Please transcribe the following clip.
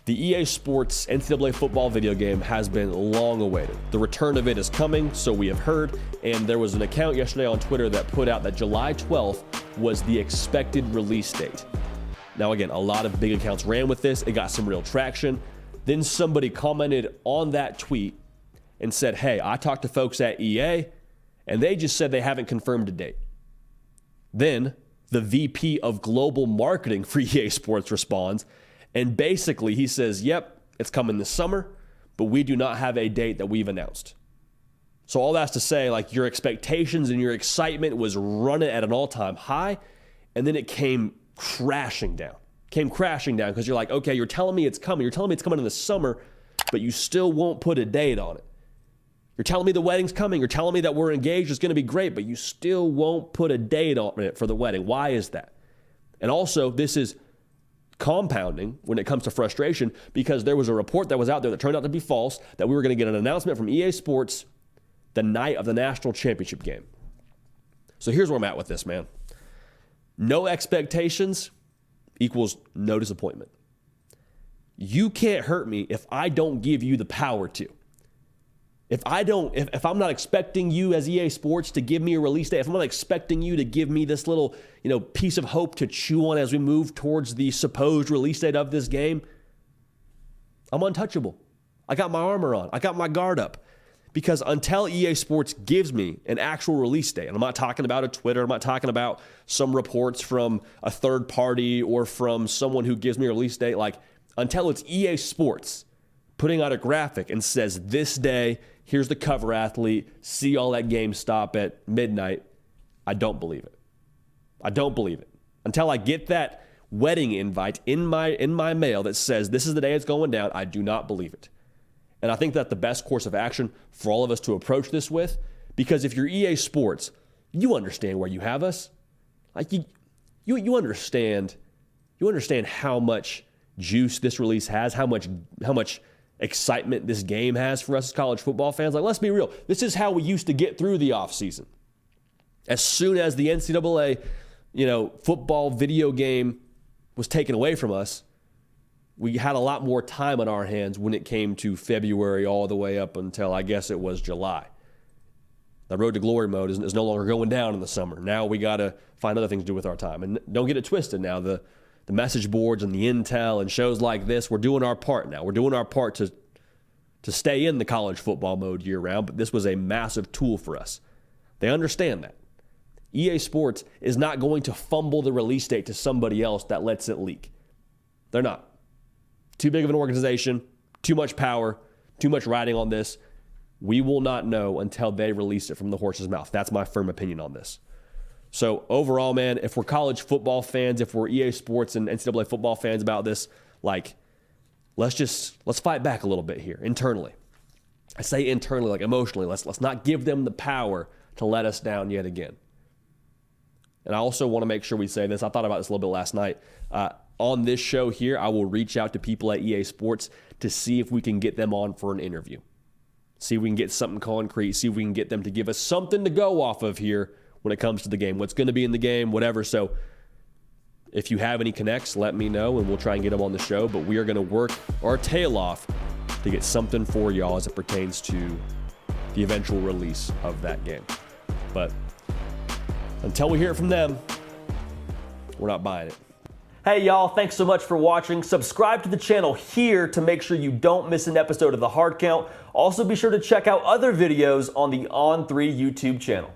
The EA Sports NCAA football video game has been long awaited. The return of it is coming, so we have heard, and there was an account yesterday on Twitter that put out that July 12th was the expected release date. Now again, a lot of big accounts ran with this. It got some real traction. Then somebody commented on that tweet and said, hey, I talked to folks at EA, and they just said they haven't confirmed a date. Then the VP of Global Marketing for EA Sports responds, and basically he says, yep, it's coming this summer, but we do not have a date that we've announced. So all that's to say, like, your expectations and your excitement was running at an all-time high, and then it came crashing down. Because you're like, okay, you're telling me it's coming. You're telling me it's coming in the summer, but you still won't put a date on it. You're telling me the wedding's coming. You're telling me that we're engaged. It's going to be great, but you still won't put a date on it for the wedding. Why is that? And also, this is compounding when it comes to frustration, because there was a report that was out there that turned out to be false, that we were going to get an announcement from EA Sports the night of the national championship game. So here's where I'm at with this, man. No expectations equals no disappointment. You can't hurt me if I don't give you the power to. If I'm not expecting you as EA Sports to give me a release date, if I'm not expecting you to give me this little, piece of hope to chew on as we move towards the supposed release date of this game, I'm untouchable. I got my armor on. I got my guard up. Because until EA Sports gives me an actual release date, and I'm not talking about a Twitter, I'm not talking about some reports from a third party or from someone who gives me a release date, until it's EA Sports putting out a graphic and says, this day, here's the cover athlete, see y'all at GameStop at midnight, I don't believe it. I don't believe it. Until I get that wedding invite in my mail that says this is the day it's going down, I do not believe it. And I think that the best course of action for all of us to approach this with, because if you're EA Sports, you understand where you have us. You understand how much juice this release has, how much excitement this game has for us as college football fans. Let's be real. This is how we used to get through the offseason. As soon as the NCAA, football video game was taken away from us, we had a lot more time on our hands when it came to February all the way up until, I guess it was July. The road to glory mode is no longer going down in the summer. Now we got to find other things to do with our time. And don't get it twisted now. The message boards and the intel and shows like this, we're doing our part now. We're doing our part to stay in the college football mode year round, but this was a massive tool for us. They understand that. EA Sports is not going to fumble the release date to somebody else that lets it leak. They're not. Too big of an organization, too much power, too much riding on this. We will not know until they release it from the horse's mouth. That's my firm opinion on this. So overall, man, if we're college football fans, if we're EA Sports and NCAA football fans about this, let's fight back a little bit here internally. I say internally, emotionally. Let's not give them the power to let us down yet again. And I also want to make sure we say this. I thought about this a little bit last night. On this show here, I will reach out to people at EA Sports to see if we can get them on for an interview. See if we can get something concrete. See if we can get them to give us something to go off of here when it comes to the game. What's going to be in the game, whatever. So if you have any connects, let me know, and we'll try and get them on the show. But we are going to work our tail off to get something for y'all as it pertains to the eventual release of that game. But until we hear it from them, we're not buying it. Hey y'all, thanks so much for watching. Subscribe to the channel here to make sure you don't miss an episode of The Hard Count. Also be sure to check out other videos on the On3 YouTube channel.